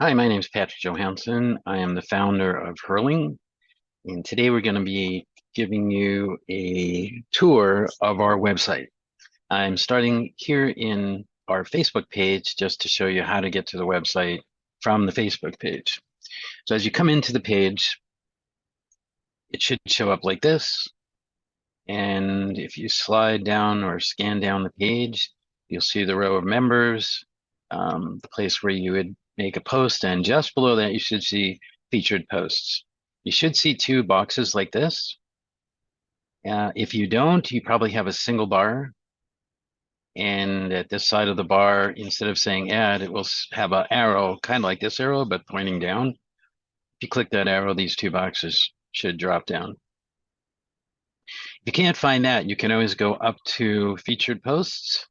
Hi, my name is Patrick Johansson. I am the founder of Hurling, and today we're going to be giving you a tour of our website. I'm starting here in our Facebook page just to show you how to get to the website from the Facebook page. So as you come into the page, it should show up like this. And if you slide down or scan down the page, you'll see the row of members, the place where you would make a post, and just below that you should see featured posts. You should see two boxes like this. If you don't, you probably have a single bar, and at this side of the bar, instead of saying add, it will have an arrow, kind of like this arrow, but pointing down. If you click that arrow, these two boxes should drop down. If you can't find that, you can always go up to featured posts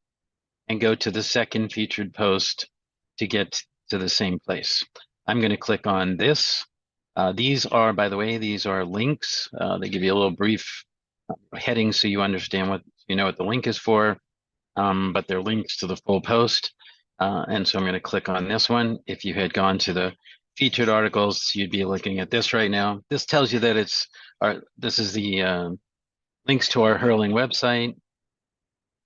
and go to the second featured post to get to the same place. I'm going to click on this. These are, by the way, these are links. They give you a little brief heading so you understand what you know what the link is for, but they're links to the full post. And so I'm going to click on this one. If you had gone to the featured articles, you'd be looking at this right now. This tells you that this is the links to our Hurling website,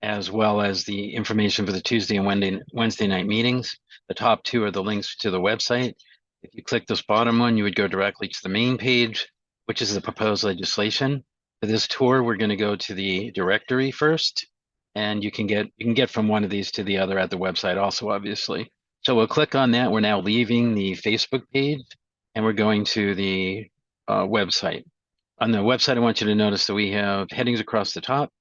as well as the information for the Tuesday and Wednesday night meetings. The top two are the links to the website. If you click this bottom one, you would go directly to the main page, which is the proposed legislation. For this tour, we're going to go to the directory first, and you can get from one of these to the other at the website also, obviously. So we'll click on that. We're now leaving the Facebook page, and we're going to the website. On the website, I want you to notice that we have headings across the top.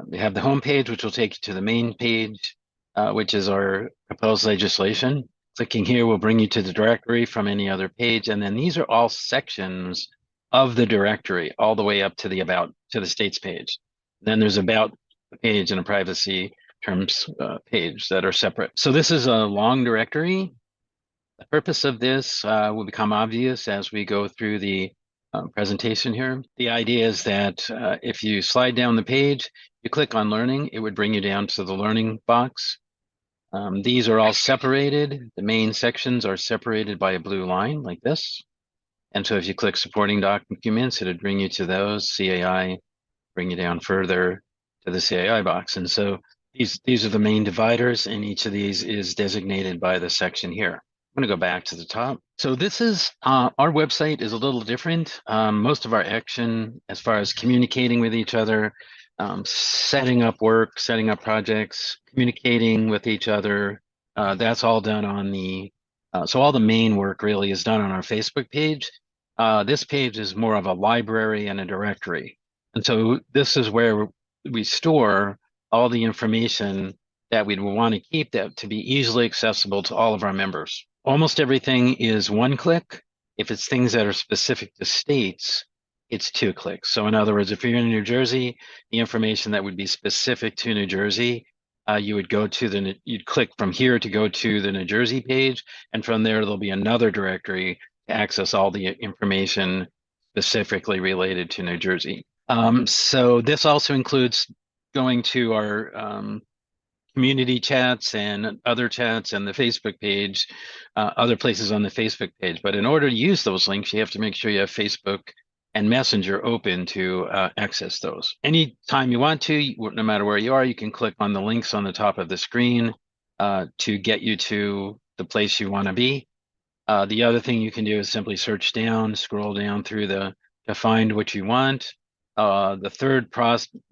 We have the home page, which will take you to the main page, which is our proposed legislation. Clicking here will bring you to the directory from any other page. And then these are all sections of the directory, all the way up to the states page. Then there's about the page and a privacy terms page that are separate. So this is a long directory. The purpose of this will become obvious as we go through the presentation here. The idea is that if you slide down the page, you click on learning, it would bring you down to the learning box. These are all separated. The main sections are separated by a blue line like this. And so if you click supporting documents, it would bring you to those. CAI, bring you down further to the CAI box. And so these are the main dividers, and each of these is designated by the section here. I'm going to go back to the top. So this is our website is a little different. Most of our action as far as communicating with each other, setting up work, setting up projects, communicating with each other, that's all done on so all the main work really is done on our Facebook page. This page is more of a library and a directory. And so this is where we store all the information that we'd want to keep that to be easily accessible to all of our members. Almost everything is one click. If it's things that are specific to states, it's 2 clicks. So in other words, if you're in New Jersey, the information that would be specific to New Jersey, you would go to you'd click from here to go to the New Jersey page. And from there, there'll be another directory to access all the information specifically related to New Jersey. So this also includes going to our community chats and other chats and the Facebook page, other places on the Facebook page. But in order to use those links, you have to make sure you have Facebook and Messenger open to access those. Anytime you want to, no matter where you are, you can click on the links on the top of the screen to get you to the place you want to be. The other thing you can do is simply search down, scroll down through to find what you want. The third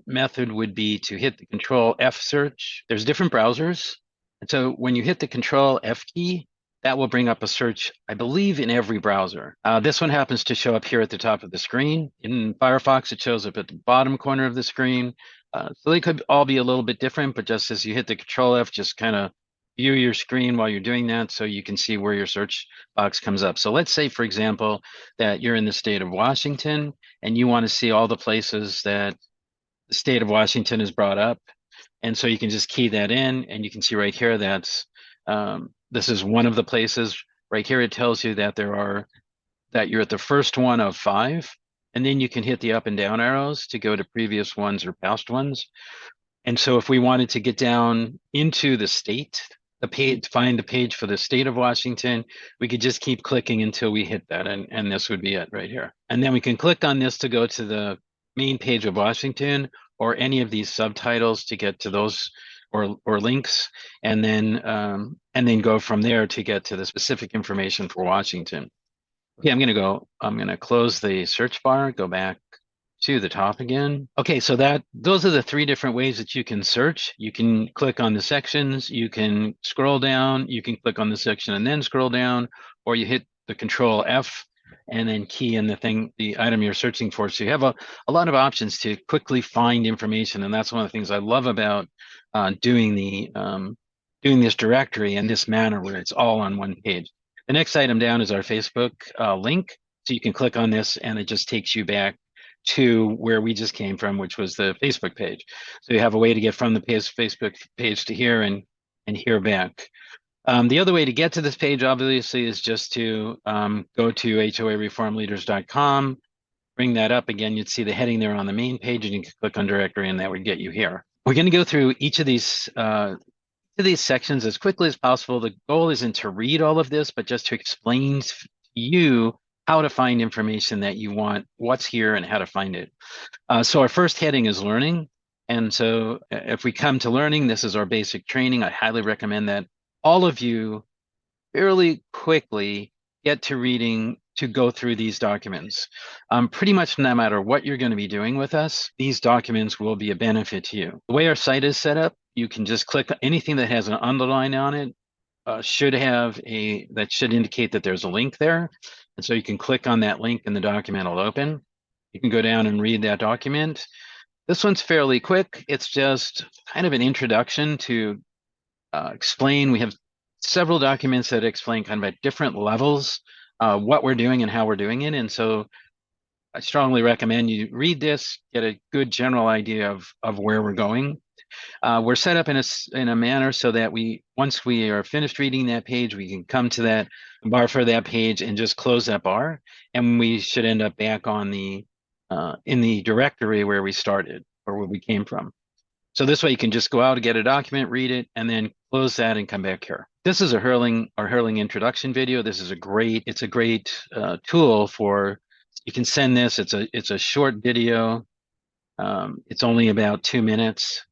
method would be to hit the Control F search. There's different browsers. And so when you hit the Control F key, that will bring up a search, I believe, in every browser. This one happens to show up here at the top of the screen. In Firefox, it shows up at the bottom corner of the screen. So they could all be a little bit different, but just as you hit the Control F, just kind of view your screen while you're doing that so you can see where your search box comes up. So let's say, for example, that you're in the state of Washington and you want to see all the places that the state of Washington is brought up. And so you can just key that in, and you can see right here that's this is one of the places. Right here it tells you that you're at the first one of 5, and then you can hit the up and down arrows to go to previous ones or past ones. And so if we wanted to get down into the state, the page, find the page for the state of Washington, we could just keep clicking until we hit that, and this would be it right here. And then we can click on this to go to the main page of Washington, or any of these subtitles to get to those, or links, and then go from there to get to the specific information for Washington. Okay, I'm gonna close the search bar, go back to the top again. Okay, so those are the three different ways that you can search. You can click on the sections, you can scroll down, you can click on the section and then scroll down, or you hit the Control F and then key in the item you're searching for. So you have a lot of options to quickly find information, and that's one of the things I love about doing this directory in this manner, where it's all on one page. The next item down is our Facebook link. So you can click on this and it just takes you back to where we just came from, which was the Facebook page. So you have a way to get from the Facebook page to here and here back. The other way to get to this page, obviously, is just to go to HOAReformleaders.com, bring that up again. You'd see the heading there on the main page, and you can click on directory, and that would get you here. We're going to go through each of these sections as quickly as possible. The goal isn't to read all of this, but just to explain to you how to find information that you want, what's here, and how to find it. So our first heading is learning. And so if we come to learning, this is our basic training. I highly recommend that all of you fairly quickly get to reading, to go through these documents. Pretty much no matter what you're going to be doing with us, these documents will be a benefit to you. The way our site is set up, you can just click anything that has an underline on it, that should indicate that there's a link there. And so you can click on that link and the document will open. You can go down and read that document. This one's fairly quick. It's just kind of an introduction to explain. We have several documents that explain kind of at different levels what we're doing and how we're doing it. And so I strongly recommend you read this, get a good general idea of where we're going. We're set up in a manner so that once we are finished reading that page, we can come to that bar for that page and just close that bar, and we should end up back on in the directory where we started, or where we came from. So this way you can just go out and get a document, read it, and then close that and come back here. This is our Hurling introduction video. It's a great tool for, you can send this. It's a short video. It's only about 2 minutes.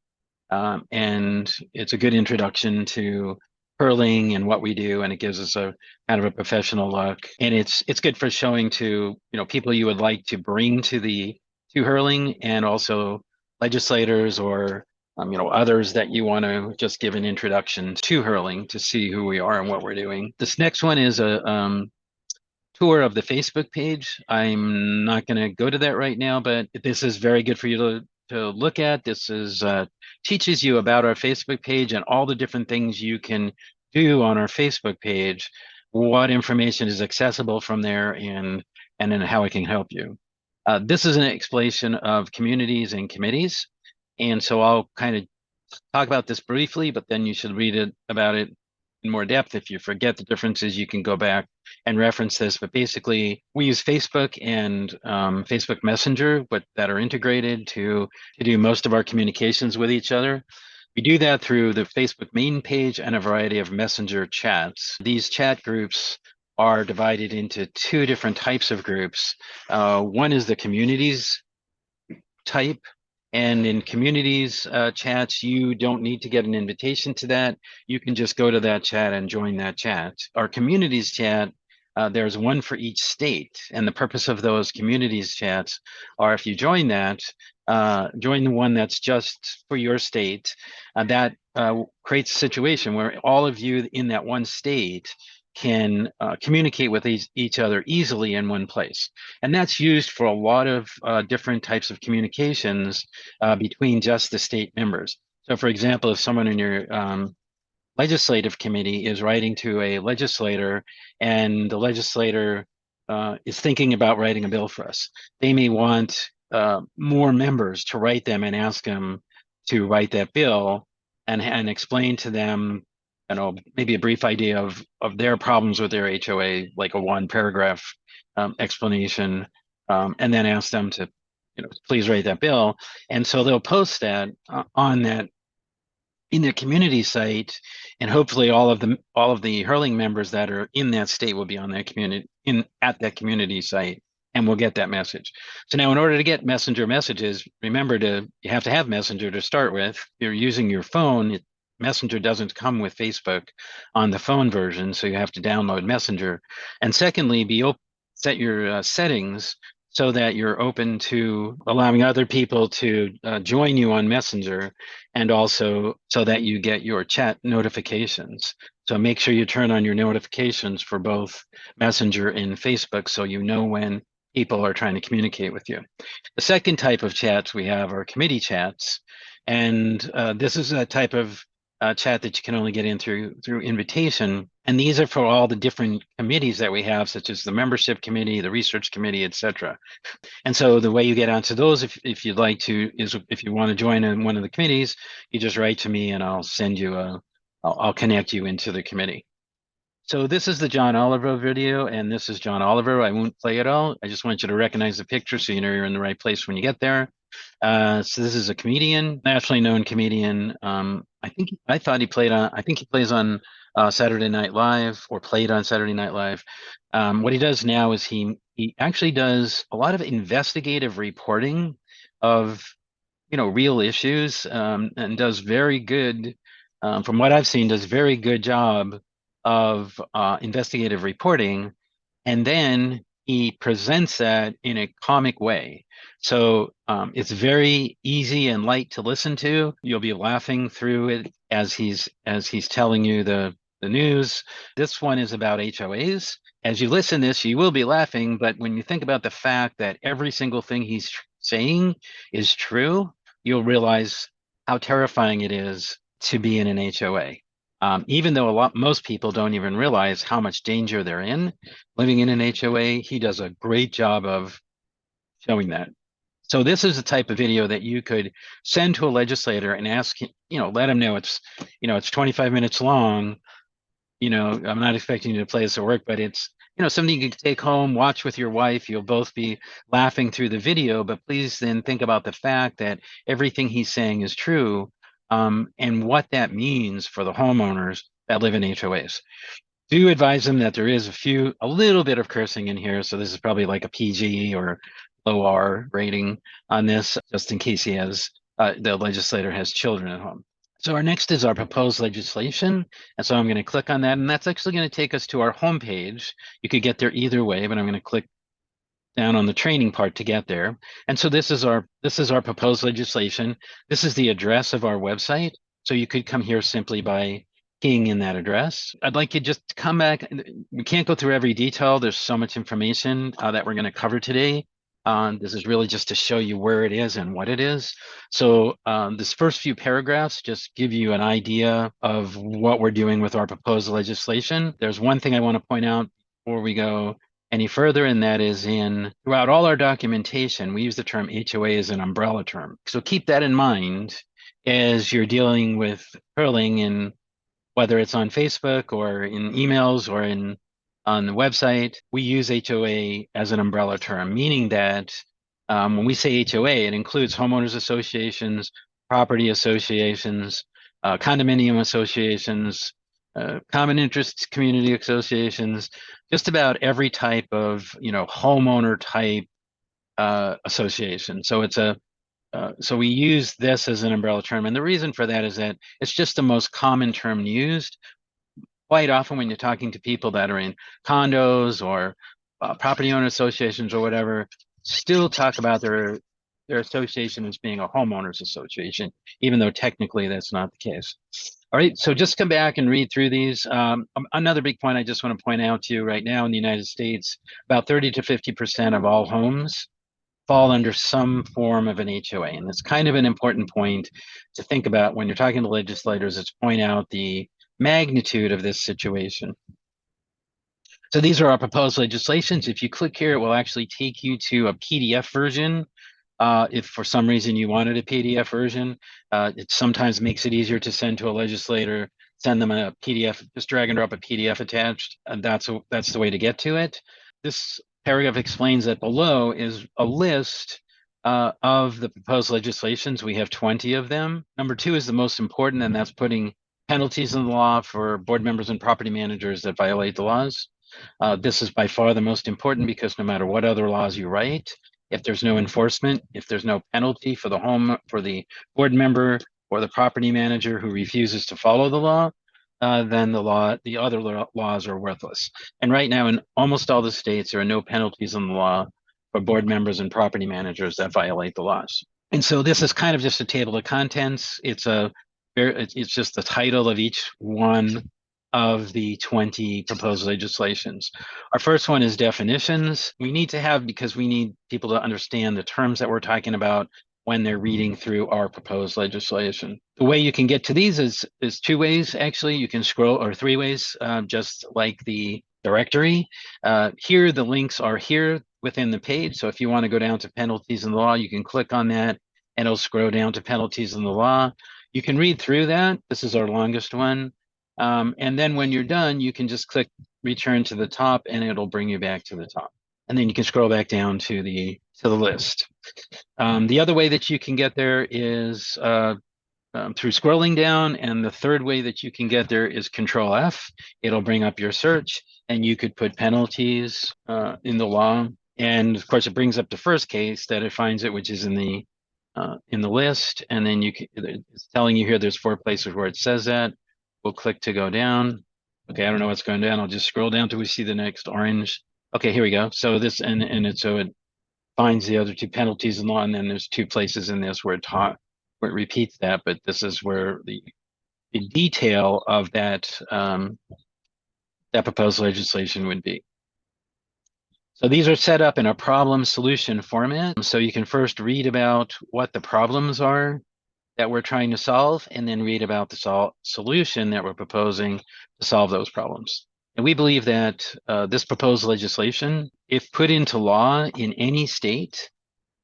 And it's a good introduction to hurling and what we do, and it gives us a kind of a professional look. And it's good for showing to people you would like to bring to hurling, and also legislators or others that you want to just give an introduction to hurling, to see who we are and what we're doing. This next one is a tour of the Facebook page. I'm not going to go to that right now, but this is very good for you to look at. This is teaches you about our Facebook page and all the different things you can do on our Facebook page, what information is accessible from there, and then how it can help you. This is an explanation of communities and committees. And so I'll kind of talk about this briefly, but then you should read about it in more depth. If you forget the differences, you can go back and reference this. But basically, we use Facebook and Facebook Messenger, that are integrated to do most of our communications with each other. We do that through the Facebook main page and a variety of Messenger chats. These chat groups are divided into two different types of groups. One is the communities type. And in communities chats, you don't need to get an invitation to that. You can just go to that chat and join that chat. Our communities chat, there's one for each state. And the purpose of those communities chats are, if you join that, join the one that's just for your state, that creates a situation where all of you in that one state can communicate with each other easily in one place. And that's used for a lot of different types of communications between just the state members. So for example, if someone in your legislative committee is writing to a legislator, and the legislator is thinking about writing a bill for us, they may want more members to write them and ask them to write that bill, and explain to them maybe a brief idea of their problems with their HOA, like a 1-paragraph explanation, and then ask them to, please write that bill. And so they'll post that on that in their community site, and hopefully all of the hurling members that are in that state will be on that community at that community site, and we'll get that message. So now, in order to get messenger messages, remember you have to have Messenger to start with. If you're using your phone, Messenger doesn't come with Facebook on the phone version, so you have to download Messenger. And secondly, set your settings so that you're open to allowing other people to join you on Messenger, and also so that you get your chat notifications. So make sure you turn on your notifications for both Messenger and Facebook so you know when people are trying to communicate with you. The second type of chats we have are committee chats, and this is a type of chat that you can only get in through invitation. And these are for all the different committees that we have, such as the membership committee, the research committee, etc. And so the way you get onto those, if you'd like to, is if you want to join in one of the committees, you just write to me and I'll send you I'll connect you into the committee. So this is the John Oliver video, and this is John Oliver. I won't play it all. I just want you to recognize the picture so you know you're in the right place when you get there. So this is a comedian, nationally known comedian. I think he plays on Saturday Night Live, or played on Saturday Night Live. What he does now is he actually does a lot of investigative reporting of real issues, and does very good, from what I've seen, does very good job of investigative reporting, and then he presents that in a comic way. So it's very easy and light to listen to. You'll be laughing through it as he's telling you the news. This one is about HOAs. As you listen to this, you will be laughing, but when you think about the fact that every single thing he's saying is true, you'll realize how terrifying it is to be in an HOA. Even though most people don't even realize how much danger they're in living in an HOA, he does a great job of showing that. So this is the type of video that you could send to a legislator and ask, let him know it's 25 minutes long. I'm not expecting you to play this at work, but it's, something you can take home, watch with your wife. You'll both be laughing through the video, but please then think about the fact that everything he's saying is true, and what that means for the homeowners that live in HOAs. Do advise them that there is a little bit of cursing in here. So this is probably like a PG or low R rating on this, just in case the legislator has children at home. So our next is our proposed legislation. And so I'm going to click on that, and that's actually going to take us to our homepage. You could get there either way, but I'm going to click down on the training part to get there. And so this is our proposed legislation. This is the address of our website. So you could come here simply by keying in that address. I'd like you just to come back. We can't go through every detail. There's so much information that we're going to cover today. This is really just to show you where it is and what it is. So this first few paragraphs just give you an idea of what we're doing with our proposed legislation. There's one thing I want to point out before we go any further, and that is throughout all our documentation, we use the term HOA as an umbrella term. So keep that in mind as you're dealing with hurling, and whether it's on Facebook or in emails or on the website, we use HOA as an umbrella term, meaning that when we say HOA, it includes homeowners associations, property associations, condominium associations, common interest community associations, just about every type of homeowner type association. So so we use this as an umbrella term, and the reason for that is that it's just the most common term used. Quite often when you're talking to people that are in condos or property owner associations or whatever, still talk about their association as being a homeowners association, even though technically that's not the case. All right, so just come back and read through these. Another big point I just want to point out to you right now in the United States, about 30 to 50% of all homes fall under some form of an HOA. And it's kind of an important point to think about when you're talking to legislators, is to point out the magnitude of this situation. So these are our proposed legislations. If you click here, it will actually take you to a PDF version. If for some reason you wanted a PDF version, it sometimes makes it easier to send to a legislator, send them a PDF, just drag and drop a PDF attached, and that's the way to get to it. This paragraph explains that below is a list of the proposed legislations. We have 20 of them. Number 2 is the most important, and that's putting penalties in the law for board members and property managers that violate the laws. This is by far the most important because no matter what other laws you write, if there's no enforcement, if there's no penalty for the board member or the property manager who refuses to follow the law, then the other laws are worthless. And right now, in almost all the states, there are no penalties in the law for board members and property managers that violate the laws. And so this is kind of just a table of contents. It's just the title of each one of the 20 proposed legislations. Our first one is definitions. We need to have, because we need people to understand the terms that we're talking about when they're reading through our proposed legislation. The way you can get to these is 2 ways, actually. You can scroll, or 3 ways, just like the directory. Here, the links are here within the page. So if you want to go down to penalties in the law, you can click on that and it'll scroll down to penalties in the law. You can read through that. This is our longest one. And then when you're done, you can just click return to the top and it'll bring you back to the top. And then you can scroll back down to the list. The other way that you can get there is through scrolling down, and the third way that you can get there is Control F. It'll bring up your search, and you could put penalties in the law. And of course, it brings up the first case that it finds it, which is in the list. And then it's telling you here there's 4 places where it says that. We'll click to go down. Okay, I don't know what's going down. I'll just scroll down till we see the next orange. Okay, here we go. So this so it finds the other 2 penalties in law, and then there's 2 places in this where it repeats that, but this is where the detail of that proposed legislation would be. So these are set up in a problem solution format. So you can first read about what the problems are that we're trying to solve, and then read about the solution that we're proposing to solve those problems. And we believe that this proposed legislation, if put into law in any state,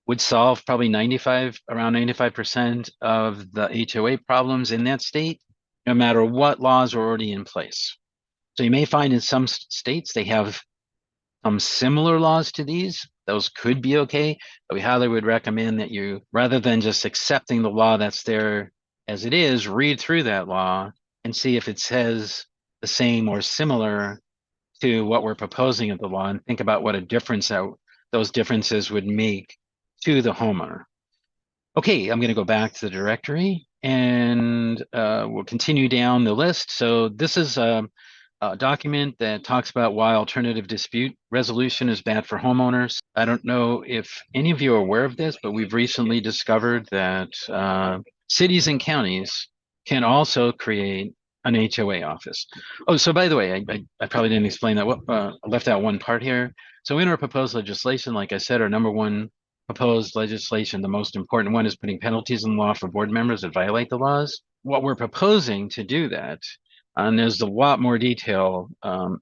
would solve probably around 95% of the HOA problems in that state, no matter what laws are already in place. So you may find in some states they have some similar laws to these. Those could be okay, but we highly would recommend that you, rather than just accepting the law that's there as it is, read through that law and see if it says the same or similar to what we're proposing of the law, and think about what a difference those differences would make to the homeowner. Okay, I'm going to go back to the directory, and we'll continue down the list. So this is a document that talks about why alternative dispute resolution is bad for homeowners. I don't know if any of you are aware of this, but we've recently discovered that cities and counties can also create an HOA office. Oh, so by the way, I probably didn't explain that. I left out one part here. So in our proposed legislation, like I said, our number 1 proposed legislation, the most important one, is putting penalties in law for board members that violate the laws. What we're proposing to do that, and there's a lot more detail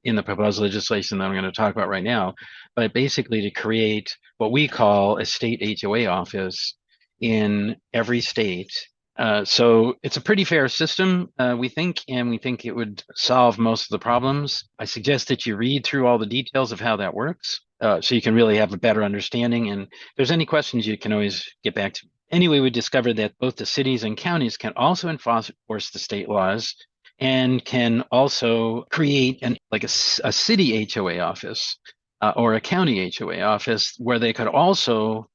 in the proposed legislation that I'm going to talk about right now, but basically to create what we call a state HOA office in every state. So it's a pretty fair system, we think, and we think it would solve most of the problems. I suggest that you read through all the details of how that works, so you can really have a better understanding. And if there's any questions, you can always get back to me. Anyway, we discovered that both the cities and counties can also enforce the state laws, and can also create a city HOA office or a county HOA office, where they could also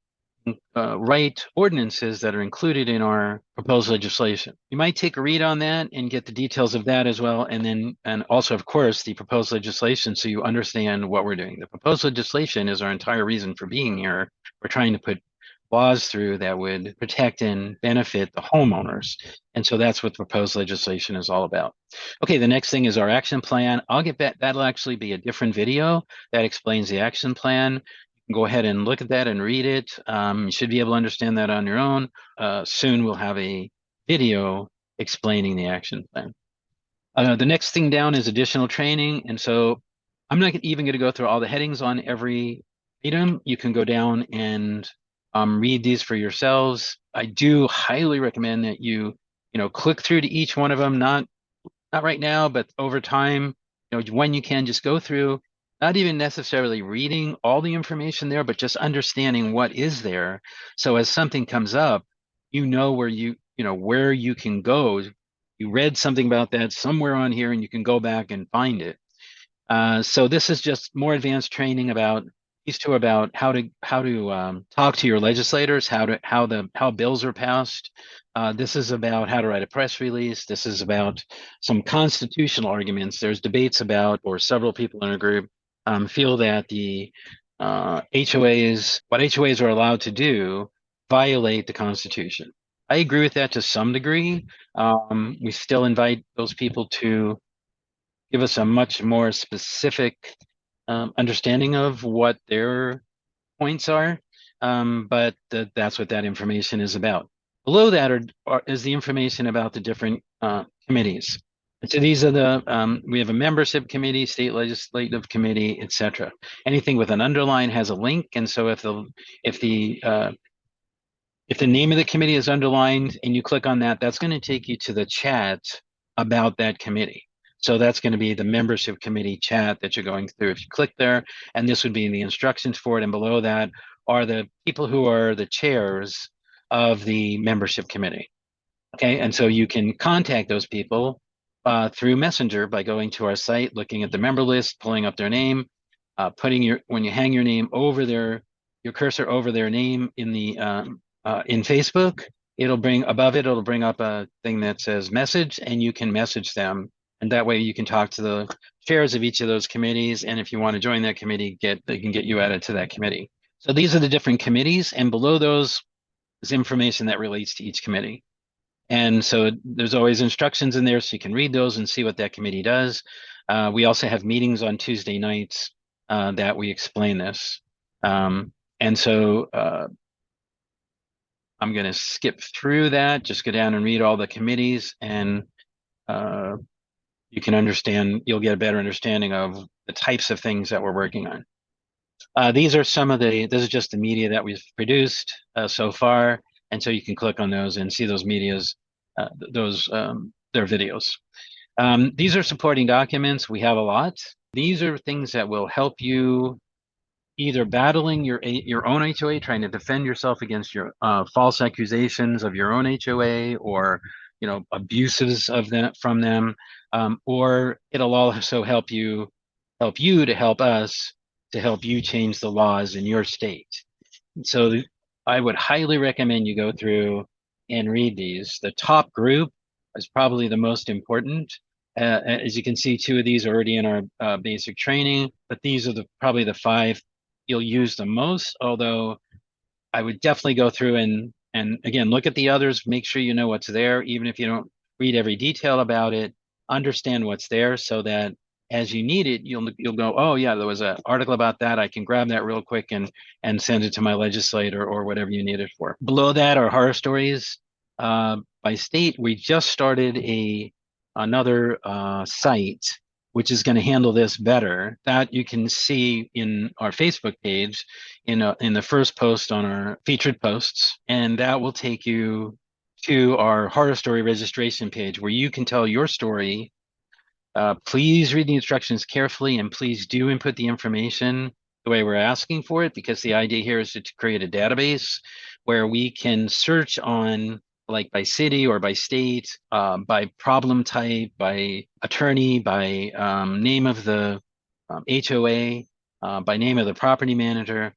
write ordinances that are included in our proposed legislation. You might take a read on that and get the details of that as well, and also, of course, the proposed legislation, so you understand what we're doing. The proposed legislation is our entire reason for being here. We're trying to put laws through that would protect and benefit the homeowners. And so that's what the proposed legislation is all about. Okay, the next thing is our action plan. I'll get back, that'll actually be a different video that explains the action plan. You can go ahead and look at that and read it. You should be able to understand that on your own. Soon we'll have a video explaining the action plan. The next thing down is additional training. And so I'm not even going to go through all the headings on every item. You can go down and read these for yourselves. I do highly recommend that you click through to each one of them, not right now, but over time, when you can, just go through not even necessarily reading all the information there, but just understanding what is there. So as something comes up, you know where you know where you can go. You read something about that somewhere on here, and you can go back and find it. So this is just more advanced training about these two about how to talk to your legislators, how bills are passed. This is about how to write a press release. This is about some constitutional arguments. There's debates about, or several people in a group feel that the HOAs, what HOAs are allowed to do, violate the Constitution. I agree with that to some degree. We still invite those people to give us a much more specific understanding of what their points are. But that's what that information is about. Below that is the information about the different committees. And so these are we have a membership committee, state legislative committee, etc. Anything with an underline has a link. And so if the if the name of the committee is underlined and you click on that, that's going to take you to the chat about that committee. So that's going to be the membership committee chat that you're going through. If you click there, and this would be in the instructions for it, and below that are the people who are the chairs of the membership committee. Okay, and so you can contact those people through Messenger by going to our site, looking at the member list, pulling up their name, when you hang your name over your cursor over their name in Facebook, it'll bring up a thing that says message, and you can message them, and that way you can talk to the chairs of each of those committees, and if you want to join that committee, they can get you added to that committee. So these are the different committees, and below those is information that relates to each committee. And so there's always instructions in there, so you can read those and see what that committee does. We also have meetings on Tuesday nights that we explain this. And so I'm going to skip through that, just go down and read all the committees, and you can you'll get a better understanding of the types of things that we're working on. These are this is just the media that we've produced so far. And so you can click on those and see those medias, their videos. These are supporting documents. We have a lot. These are things that will help you either battling your own HOA, trying to defend yourself against your false accusations of your own HOA, or abuses of them from them, or it'll also help you to help us to help you change the laws in your state. So I would highly recommend you go through and read these. The top group is probably the most important. As you can see, 2 of these are already in our basic training, but these are probably the 5 you'll use the most, although I would definitely go through and again, look at the others, make sure you know what's there, even if you don't read every detail about it, understand what's there so that as you need it, you'll go, oh yeah, there was an article about that. I can grab that real quick and send it to my legislator or whatever you need it for. Below that are horror stories by state. We just started another site which is going to handle this better. That you can see in our Facebook page in the first post on our featured posts, and that will take you to our horror story registration page where you can tell your story. Please read the instructions carefully, and please do input the information the way we're asking for it, because the idea here is to create a database where we can search on, like, by city or by state, by problem type, by attorney, by name of the HOA, by name of the property manager,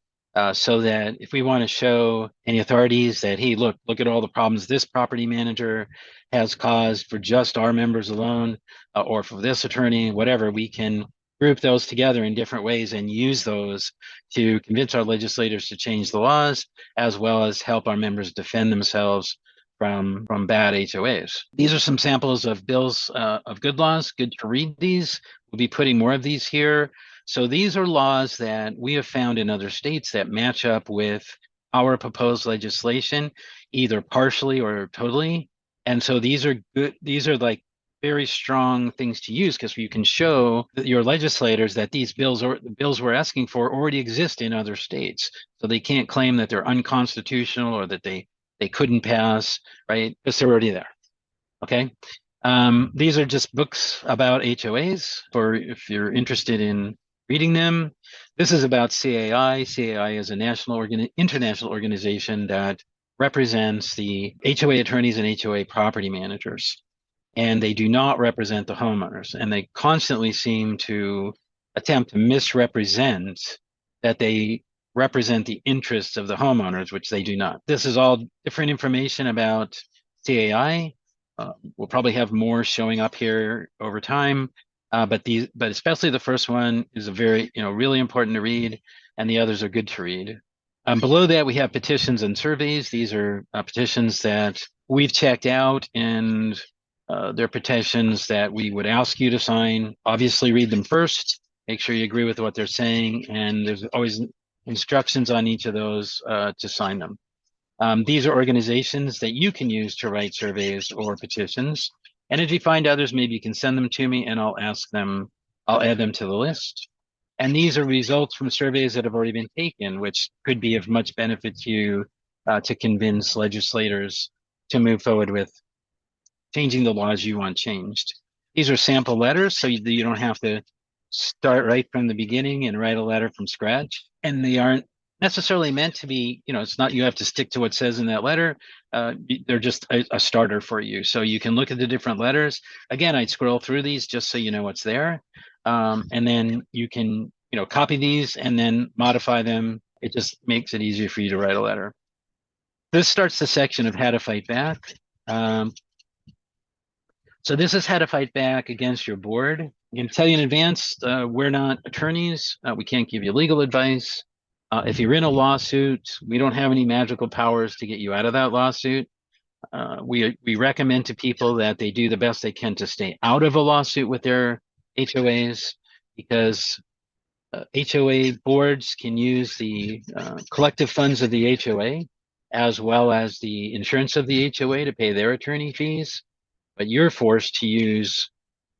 so that if we want to show any authorities that, hey, look at all the problems this property manager has caused for just our members alone, or for this attorney, whatever, we can group those together in different ways and use those to convince our legislators to change the laws, as well as help our members defend themselves from bad HOAs. These are some samples of bills of good laws. Good to read these. We'll be putting more of these here. So these are laws that we have found in other states that match up with our proposed legislation, either partially or totally. And so these are good. These are like very strong things to use, because you can show your legislators that these bills or the bills we're asking for already exist in other states. So they can't claim that they're unconstitutional or that they couldn't pass, right? Because they're already there. Okay. These are just books about HOAs, or if you're interested in reading them. This is about CAI. CAI is a international organization that represents the HOA attorneys and HOA property managers, and they do not represent the homeowners. And they constantly seem to attempt to misrepresent that they represent the interests of the homeowners, which they do not. This is all different information about CAI. We'll probably have more showing up here over time, but especially the first one is a very, really important to read, and the others are good to read. Below that, we have petitions and surveys. These are petitions that we've checked out, and they're petitions that we would ask you to sign. Obviously, read them first. Make sure you agree with what they're saying, and there's always instructions on each of those to sign them. These are organizations that you can use to write surveys or petitions. And if you find others, maybe you can send them to me and I'll add them to the list. And these are results from surveys that have already been taken, which could be of much benefit to you to convince legislators to move forward with changing the laws you want changed. These are sample letters, so you don't have to start right from the beginning and write a letter from scratch. And they aren't necessarily meant to be, it's not you have to stick to what says in that letter. They're just a starter for you. So you can look at the different letters. Again, I'd scroll through these just so you know what's there. And then you can, copy these and then modify them. It just makes it easier for you to write a letter. This starts the section of how to fight back. So this is how to fight back against your board. I'm going to tell you in advance, we're not attorneys. We can't give you legal advice. If you're in a lawsuit, we don't have any magical powers to get you out of that lawsuit. We recommend to people that they do the best they can to stay out of a lawsuit with their HOAs, because HOA boards can use the collective funds of the HOA as well as the insurance of the HOA to pay their attorney fees. But you're forced to use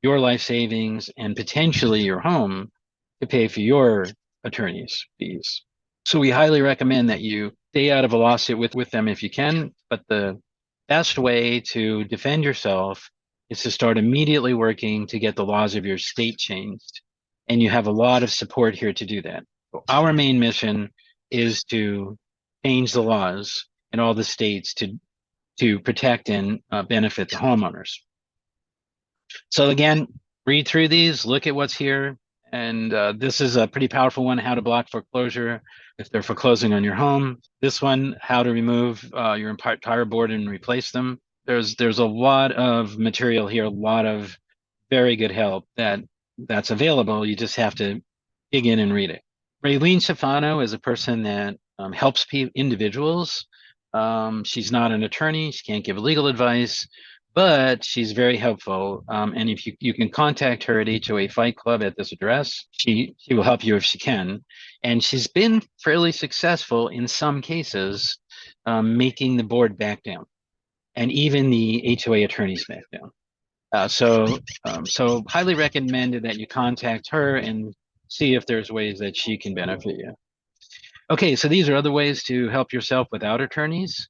your life savings and potentially your home to pay for your attorney's fees. So we highly recommend that you stay out of a lawsuit with them if you can. But the best way to defend yourself is to start immediately working to get the laws of your state changed. And you have a lot of support here to do that. So our main mission is to change the laws in all the states to protect and benefit the homeowners. So again, read through these, look at what's here. And this is a pretty powerful one, how to block foreclosure if they're foreclosing on your home. This one, how to remove your entire board and replace them. There's a lot of material here, a lot of very good help that's available. You just have to dig in and read it. Raylene Schifano is a person that helps individuals. She's not an attorney. She can't give legal advice, but she's very helpful. And if you can contact her at HOA Fight Club at this address, she will help you if she can. And she's been fairly successful in some cases, making the board back down, and even the HOA attorneys back down. So highly recommended that you contact her and see if there's ways that she can benefit you. Okay, so these are other ways to help yourself without attorneys.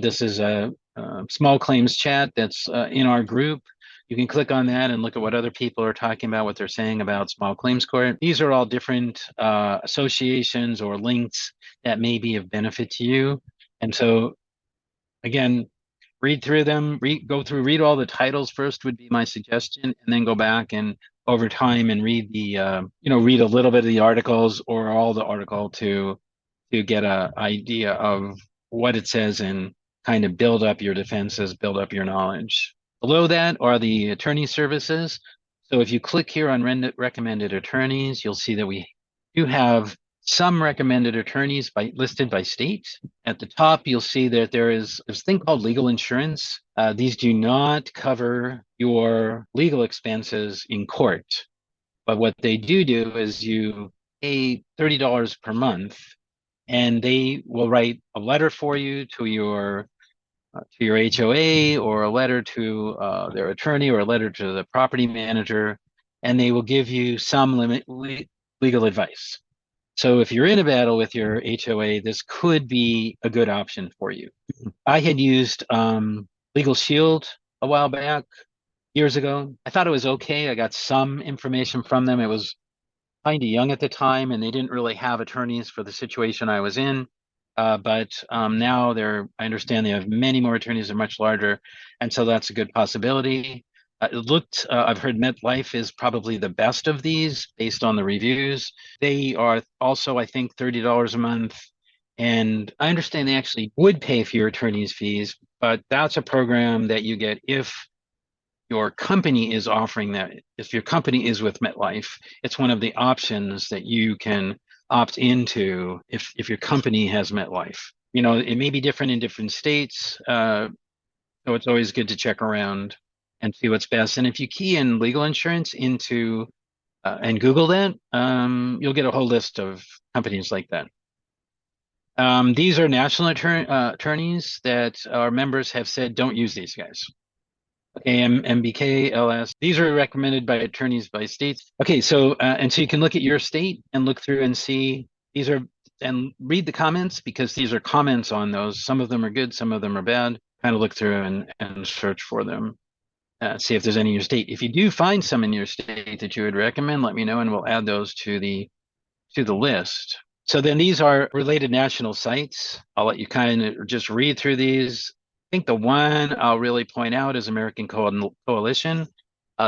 This is a small claims chat that's in our group. You can click on that and look at what other people are talking about, what they're saying about small claims court. These are all different associations or links that may be of benefit to you. And so, again, read through them, read all the titles first would be my suggestion, and then go back and over time and read read a little bit of the articles or all the article to get an idea of what it says and kind of build up your defenses, build up your knowledge. Below that are the attorney services. So if you click here on recommended attorneys, you'll see that we do have some recommended attorneys listed by state. At the top, you'll see that there's a thing called legal insurance. These do not cover your legal expenses in court. But what they do is you pay $30 per month, and they will write a letter for you to your HOA, or a letter to their attorney, or a letter to the property manager, and they will give you some legal advice. So if you're in a battle with your HOA, this could be a good option for you. I had used Legal Shield a while back, years ago. I thought it was okay. I got some information from them. It was kind of young at the time, and they didn't really have attorneys for the situation I was in. But now I understand they have many more attorneys, they're much larger, and so that's a good possibility. I've heard MetLife is probably the best of these based on the reviews. They are also, I think, $30 a month. And I understand they actually would pay for your attorney's fees, but that's a program that you get if your company is offering that. If your company is with MetLife, it's one of the options that you can opt into if your company has MetLife. You know, it may be different in different states, so it's always good to check around and see what's best. And if you key in legal insurance into and Google that, you'll get a whole list of companies like that. These are national attorneys that our members have said don't use these guys. MBK, LS. These are recommended by attorneys by states. Okay, so and so you can look at your state and look through and see these are and read the comments because these are comments on those. Some of them are good, some of them are bad. Kind of look through and search for them. See if there's any in your state. If you do find some in your state that you would recommend, let me know and we'll add those to the list. So then these are related national sites. I'll let you kind of just read through these. I think the one I'll really point out is American Coalition.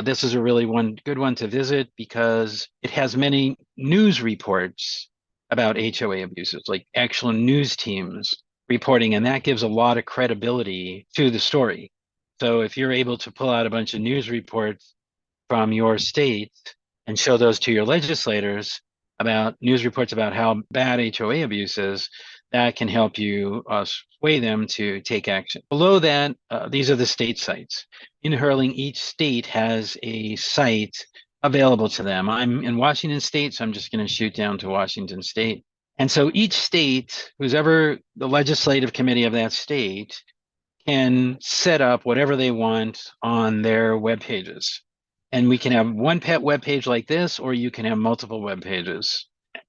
This is a really good one to visit because it has many news reports about HOA abuses, like actual news teams reporting, and that gives a lot of credibility to the story. So if you're able to pull out a bunch of news reports from your state and show those to your legislators about news reports about how bad HOA abuse is, that can help you sway them to take action. Below that, these are the state sites. In Hurling, each state has a site available to them. I'm in Washington State, so I'm just going to shoot down to Washington State. And so each state, who's ever the legislative committee of that state, can set up whatever they want on their web pages. And we can have one pet web page like this, or you can have multiple web pages.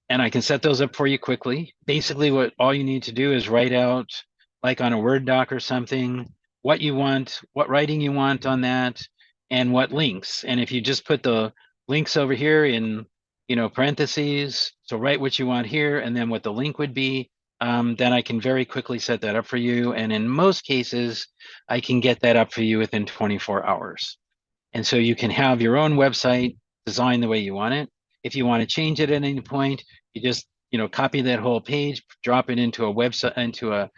And I can set those up for you quickly. Basically, what all you need to do is write out, like on a Word doc or something, what you want, what writing you want on that, and what links. And if you just put the links over here in, parentheses, so write what you want here, and then what the link would be, then I can very quickly set that up for you. And in most cases, I can get that up for you within 24 hours. And so you can have your own website designed the way you want it. If you want to change it at any point, you just, copy that whole page, drop it into a website, into a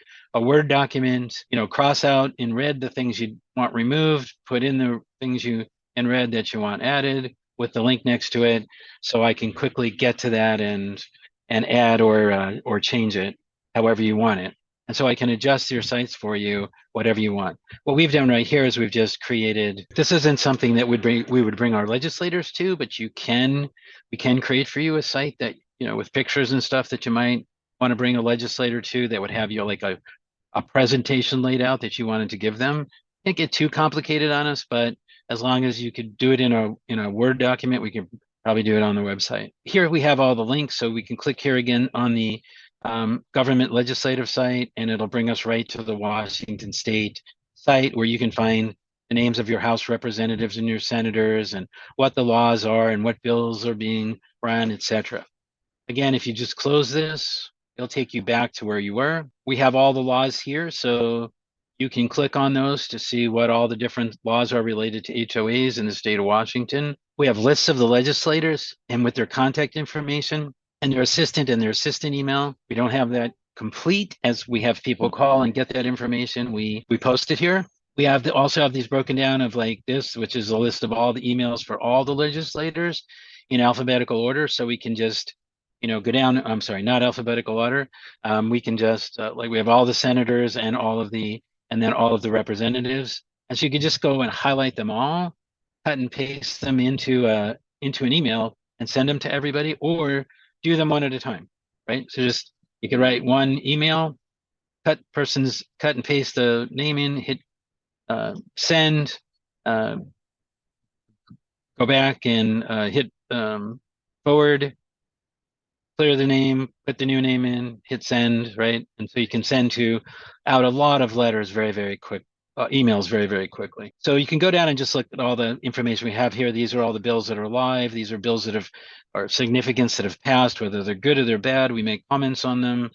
Word document, cross out in red the things you want removed, put in the things in red that you want added with the link next to it. So I can quickly get to that and add or change it however you want it. And so I can adjust your sites for you, whatever you want. What we've done right here is we've just created, this isn't something that we would bring our legislators to, but we can create for you a site that, with pictures and stuff that you might want to bring a legislator to, that would have you like a presentation laid out that you wanted to give them. Can't get too complicated on us, but as long as you could do it in a Word document, we can probably do it on the website. Here we have all the links, so we can click here again on the government legislative site, and it'll bring us right to the Washington State site where you can find the names of your House representatives and your senators and what the laws are and what bills are being run, etc. Again, if you just close this, it'll take you back to where you were. We have all the laws here, so you can click on those to see what all the different laws are related to HOAs in the state of Washington. We have lists of the legislators and with their contact information and their assistant email. We don't have that complete, as we have people call and get that information. We post it here. We also have these broken down of like this, which is a list of all the emails for all the legislators in alphabetical order. So we can just, go down, I'm sorry, not alphabetical order. We can just, like we have all the senators and then all of the representatives. And so you could just go and highlight them all, cut and paste them into an email and send them to everybody, or do them one at a time, right? So just, you could write one email, cut and paste the name in, hit send, go back and hit forward, clear the name, put the new name in, hit send, right? And so you can send out a lot of letters very, very quick. emails very, very quickly. So you can go down and just look at all the information we have here. These are all the bills that are live. These are bills that are significance that have passed, whether they're good or they're bad. We make comments on them.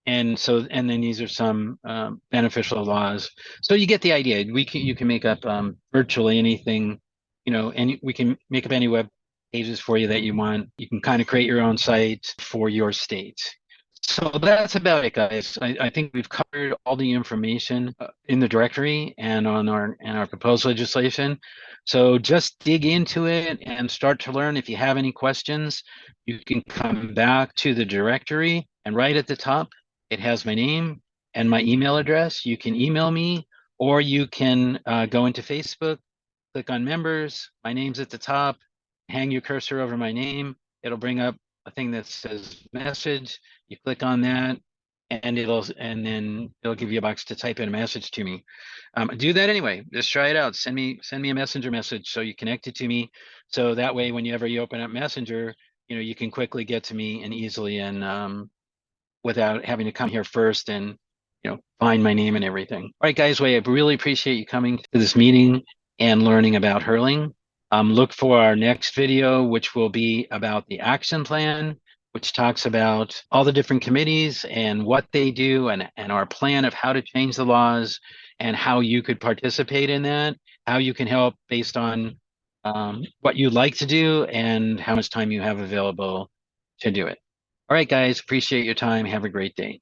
And then these are some beneficial laws. So you get the idea. You can make up virtually anything, and we can make up any web pages for you that you want. You can kind of create your own site for your state. So that's about it, guys. I think we've covered all the information in the directory and on our proposed legislation. So just dig into it and start to learn. If you have any questions, you can come back to the directory, and right at the top, it has my name and my email address. You can email me, or you can go into Facebook, click on members. My name's at the top. Hang your cursor over my name. It'll bring up a thing that says message. You click on that, and then it'll give you a box to type in a message to me. Do that anyway. Just try it out. Send me a messenger message so you connect it to me. So that way, whenever you open up Messenger, you can quickly get to me and easily, and without having to come here first and find my name and everything. All right, guys, I really appreciate you coming to this meeting and learning about hurling. Look for our next video, which will be about the action plan, which talks about all the different committees and what they do, and our plan of how to change the laws and how you could participate in that, how you can help based on what you'd like to do and how much time you have available to do it. All right, guys, appreciate your time. Have a great day.